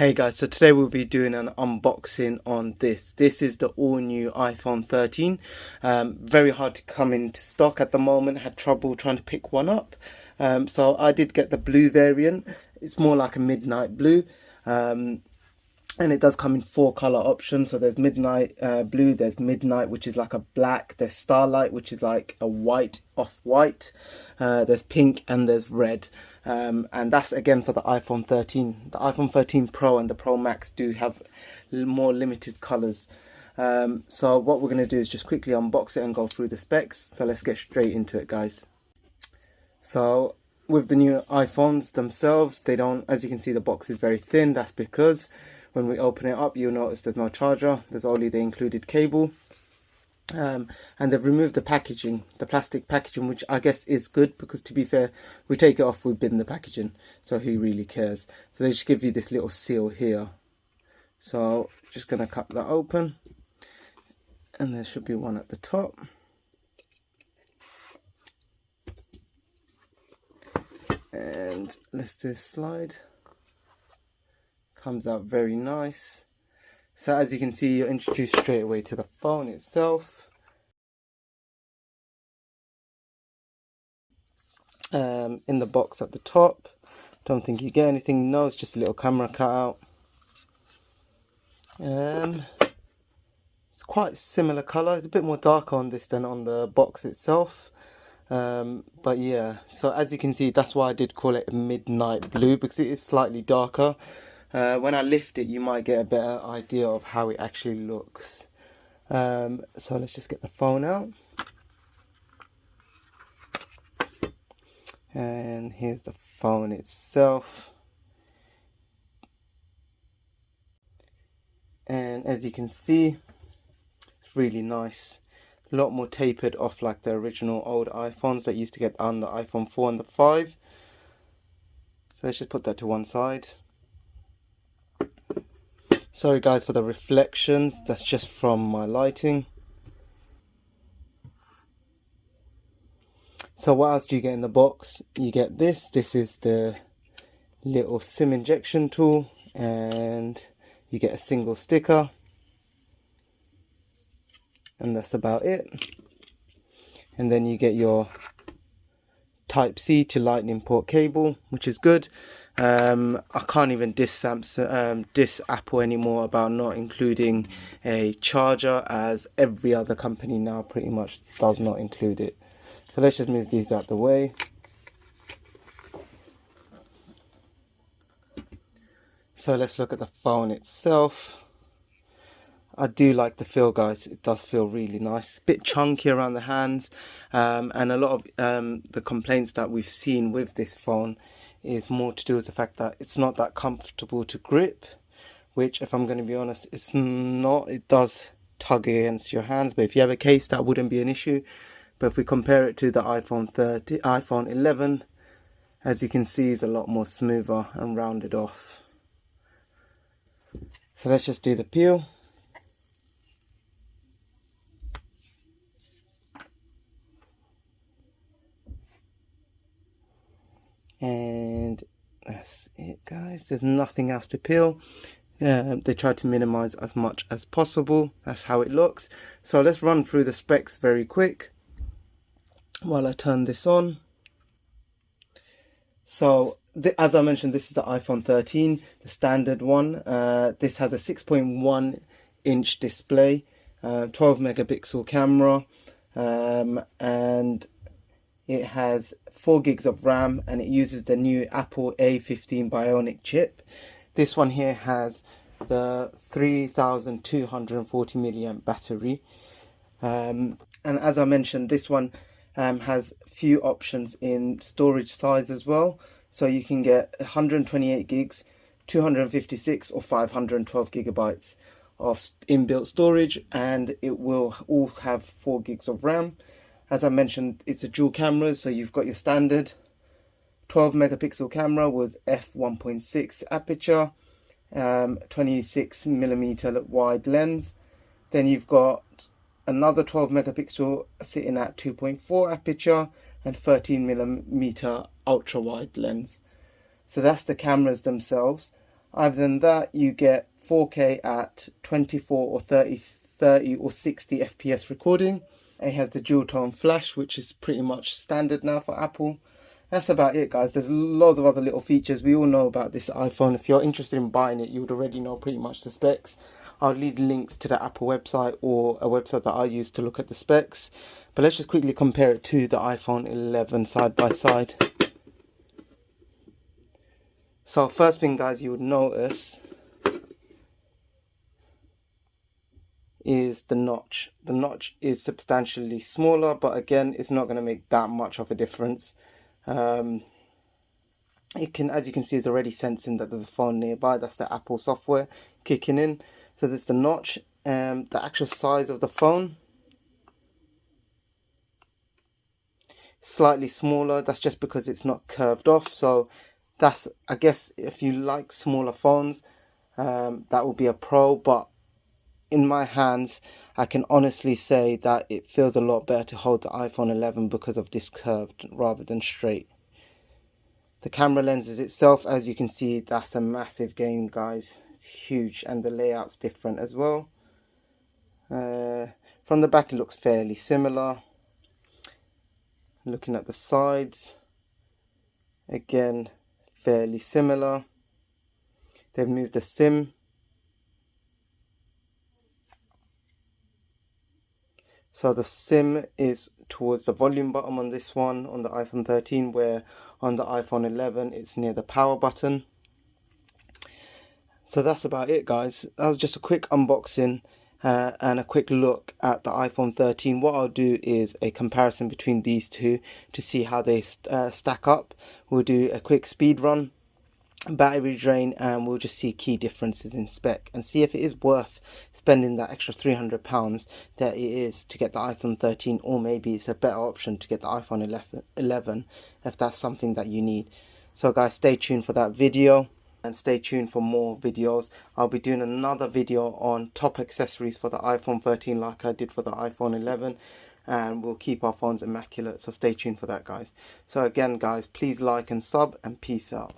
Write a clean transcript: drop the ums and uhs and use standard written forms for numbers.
Hey guys, so today we'll be doing an unboxing on this. This is the all new iPhone 13. Very hard to come into stock at the moment. Had trouble trying to pick one up. So I did get the blue variant. It's more like a midnight blue. And it does come in 4 color options. So there's midnight blue, there's midnight, which is like a black, there's starlight, which is like a white, off-white, there's pink, and there's red. And that's again for the iPhone 13. The iPhone 13 Pro and the Pro Max do have more limited colors. So what we're going to do is just quickly unbox it and go through the specs. So let's get straight into it, guys. So with the new iPhones themselves, they don't, as you can see, the box is very thin. That's because when we open it up, you'll notice there's no charger. There's only the included cable. And they've removed the packaging, the plastic packaging, which I guess is good because, to be fair, we take it off, we bin the packaging, so who really cares? So they just give you this little seal here. So just gonna cut that open, and there should be one at the top. And let's do a slide. Comes out very nice. So as you can see, you're introduced straight away to the phone itself. In the box at the top, don't think you get anything. No, it's just a little camera cutout. It's quite similar color. It's a bit more darker on this than on the box itself. But yeah, so as you can see, that's why I did call it a midnight blue, because it is slightly darker. When I lift it, you might get a better idea of how it actually looks. So let's just get the phone out. And here's the phone itself. And as you can see, it's really nice. A lot more tapered off like the original old iPhones that used to get on the iPhone 4 and the 5. So let's just put that to one side. Sorry guys for the reflections, that's just from my lighting. So what else do you get in the box? You get this is the little SIM injection tool, and you get a single sticker, and that's about it. And then you get your Type-C to Lightning port cable, which is good. I can't even diss Apple anymore about not including a charger, as every other company now pretty much does not include it. So let's just move these out the way. So let's look at the phone itself. I do like the feel, guys. It does feel really nice. A bit chunky around the hands, and a lot of the complaints that we've seen with this phone is more to do with the fact that it's not that comfortable to grip, which, if I'm going to be honest, it's not. It does tug against your hands, but if you have a case, that wouldn't be an issue. But if we compare it to the iPhone 11, as you can see, is a lot more smoother and rounded off. So let's just do the peel. And that's it, guys. There's nothing else to peel. They try to minimize as much as possible. That's how it looks. So let's run through the specs very quick while I turn this on. So as I mentioned, this is the iPhone 13, the standard one. This has a 6.1 inch display, 12 megapixel camera, and it has 4 gigs of RAM, and it uses the new Apple A15 Bionic chip. This one here has the 3240 milliamp battery. And as I mentioned, this one has few options in storage size as well. So you can get 128 gigs, 256 or 512 gigabytes of inbuilt storage, and it will all have 4 gigs of RAM. As I mentioned, it's a dual camera, so you've got your standard 12 megapixel camera with f1.6 aperture, 26 millimeter wide lens. Then you've got another 12 megapixel sitting at 2.4 aperture and 13 millimeter ultra wide lens. So that's the cameras themselves. Other than that, you get 4K at 24 or 30 or 60 FPS recording. It has the dual tone flash, which is pretty much standard now for Apple. That's about it, guys. There's loads of other little features. We all know about this iPhone. If you're interested in buying it, you would already know pretty much the specs. I'll leave links to the Apple website or a website that I use to look at the specs. But let's just quickly compare it to the iPhone 11 side by side. So first thing, guys, you would notice is the notch. The notch is substantially smaller, but again, it's not going to make that much of a difference. It can, as you can see, it's already sensing that there's a phone nearby. That's the Apple software kicking in. So there's the notch. The actual size of the phone, slightly smaller. That's just because it's not curved off. So that's, I guess, if you like smaller phones, that will be a pro. But in my hands, I can honestly say that it feels a lot better to hold the iPhone 11 because of this curved rather than straight. The camera lenses itself, as you can see, that's a massive gain, guys. It's huge, and the layout's different as well. From the back, it looks fairly similar. Looking at the sides, again, fairly similar. They've moved the SIM. So the SIM is towards the volume button on this one, on the iPhone 13, where on the iPhone 11 it's near the power button. So that's about it, guys. That was just a quick unboxing and a quick look at the iPhone 13. What I'll do is a comparison between these two to see how they stack up. We'll do a quick speed run, battery drain, and we'll just see key differences in spec and see if it is worth spending that extra £300 that it is to get the iPhone 13, or maybe it's a better option to get the iPhone 11 if that's something that you need. So guys, stay tuned for that video and stay tuned for more videos. I'll be doing another video on top accessories for the iPhone 13 like I did for the iPhone 11, and we'll keep our phones immaculate, so stay tuned for that, guys. So again, guys, please like and sub, and peace out.